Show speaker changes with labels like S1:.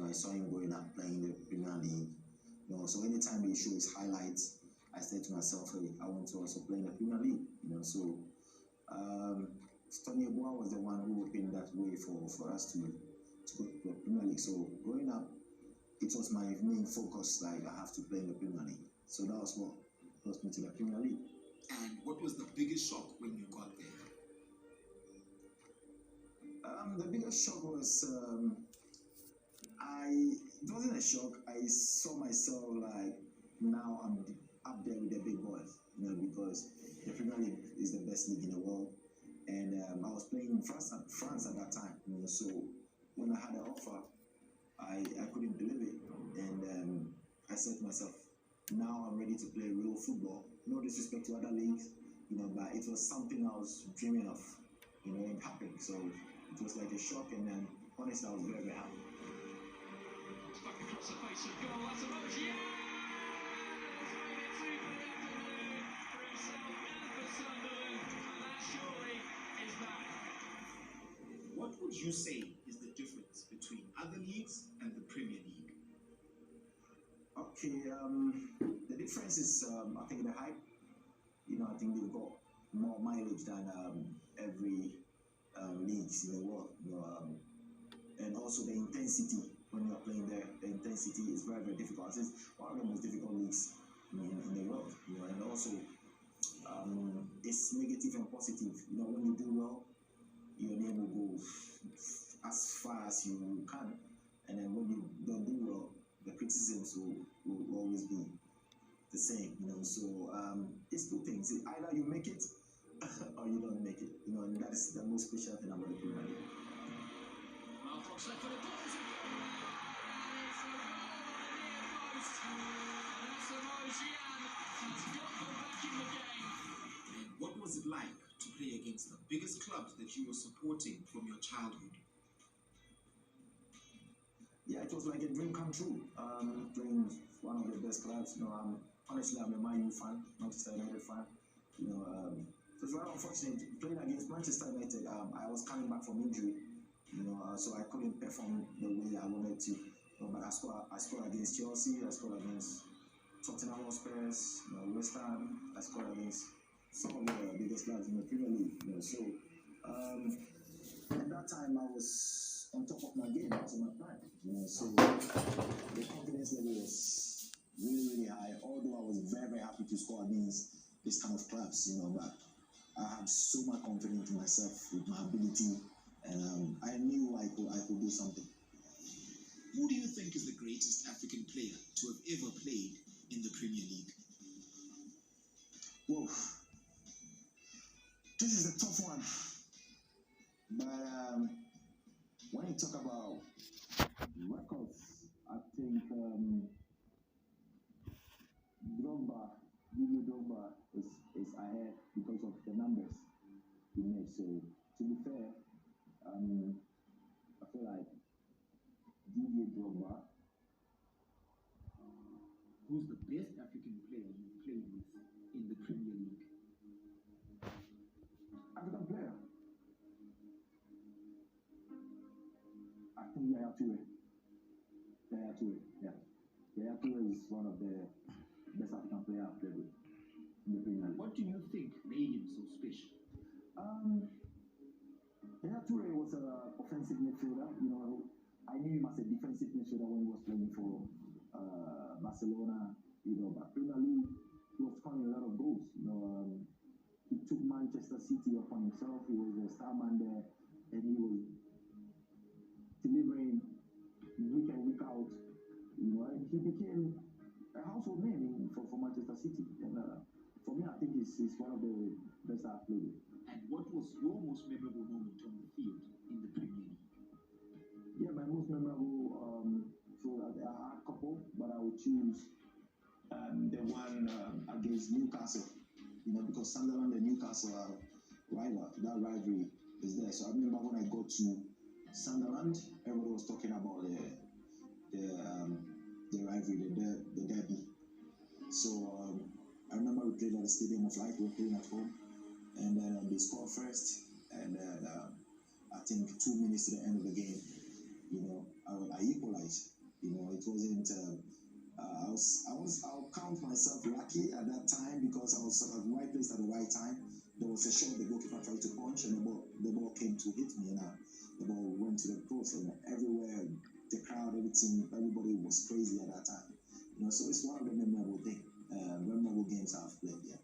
S1: I saw him growing up playing the Premier League. So anytime he shows his highlights, I said to myself, hey, I want to also play in the Premier League. So Tony Asamoah was the one who opened that way for us to go to the Premier League. So growing up, it was my main focus, like I have to play in the Premier League. So that was what brought me to the Premier League.
S2: And what was the biggest shock when you got there?
S1: The biggest shock was, it wasn't a shock. I saw myself like, now I'm up there with the big boys, because the Premier League is the best league in the world. And I was playing in France at that time, so when I had an offer, I couldn't believe it. And I said to myself, now I'm ready to play real football. No disrespect to other leagues, but it was something I was dreaming of, it happened. So it was like a shock, and then honestly, I was very, very happy.
S3: Back across the face of goal, Asamoah, Gyan! Has made it 2 for the afternoon for himself and for Sunderland, and that surely is that.
S2: What would you say is the difference between other leagues and the Premier League?
S1: Okay, the difference is, I think the hype. I think they've got more mileage than every leagues in the world. And also the intensity when you're playing there. The intensity is very, very difficult. It's one of the most difficult leagues in the world. And also it's negative and positive. When you do well, your name will go as far as you can, and then when you don't do well, the criticisms will always be the same. So it's two things. Either you make it or you don't make it. And that is the most special thing about the Premier League.
S2: What was it like to play against the biggest clubs that you were supporting from your childhood?
S1: Yeah, it was like a dream come true. Playing one of the best clubs. Honestly, I'm a Man U fan, Manchester United fan. It was very unfortunate playing against Manchester United. I was coming back from injury, so I couldn't perform the way I wanted to. But I scored against Chelsea. I scored against Tottenham Hotspur, West Ham. I scored against some of the biggest clubs in the Premier League. So at that time I was on top of my game. I was on my prime. So the confidence level was really, really high. Although I was very, very happy to score against this kind of clubs, but I had so much confidence in myself with my ability, and I knew I could do something.
S2: Who do you think is the greatest African player to have ever played in the Premier League?
S1: Whoa, this is a tough one. But when you talk about records, I think Drogba is ahead because of the numbers he made. So to be fair, I feel like Drogba.
S2: Who's the best African player you played with in the Premier League?
S1: African player? I think Yaya Toure. Yeah. Yaya Toure is one of the best African players I've played with in the Premier League.
S2: What do you think made him so special?
S1: Yaya Toure was an offensive midfielder. I knew him as a defensive midfielder when he was playing for Barcelona. But Premier League, he was scoring a lot of goals. He took Manchester City upon himself. He was a star man there, and he was delivering week in, week out. And he became a household name for Manchester City. And for me, I think he's one of the best I've played with.
S2: And what was your most memorable moment on the field in the Premier League?
S1: Yeah, my most memorable, so I had a couple, but I would choose the one against Newcastle. Because Sunderland and Newcastle are rival. That rivalry is there. So I remember when I got to Sunderland, everybody was talking about the rivalry, the derby. So I remember we played at the Stadium of Light. We were playing at home, and then they scored first, and then I think 2 minutes to the end of the game, I equalized. it wasn't. I'll count myself lucky at that time because I was at the right place at the right time. There was a shot the goalkeeper tried to punch, and the ball came to hit me, and the ball went to the post, and everywhere, the crowd, everybody was crazy at that time. So it's one of the memorable games I've played. Yeah.